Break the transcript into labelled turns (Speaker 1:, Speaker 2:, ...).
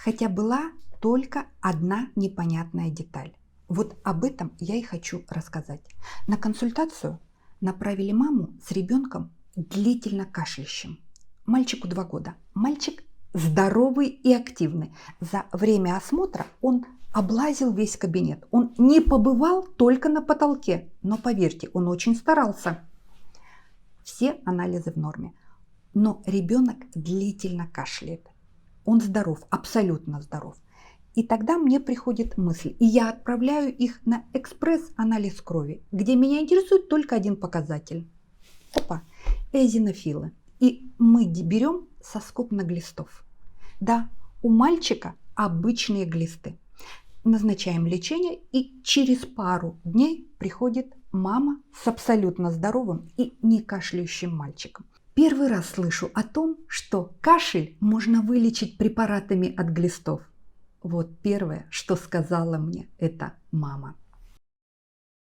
Speaker 1: Хотя была только одна непонятная деталь. Вот об этом я и хочу рассказать. На консультацию направили маму с ребенком длительно кашляющим. Мальчику 2 года. Мальчик здоровый и активный. За время осмотра он облазил весь кабинет. Он не побывал только на потолке, но поверьте, он очень старался. Все анализы в норме. Но ребенок длительно кашляет. Он здоров, абсолютно здоров. И тогда мне приходит мысль, и я отправляю их на экспресс-анализ крови, где меня интересует только один показатель. Опа, эозинофилы. И мы берем соскоб глистов. Да, у мальчика обычные глисты. Назначаем лечение, и через пару дней приходит мама с абсолютно здоровым и не кашляющим мальчиком. Первый раз слышу о том, что кашель можно вылечить препаратами от глистов. Вот первое, что сказала мне эта мама.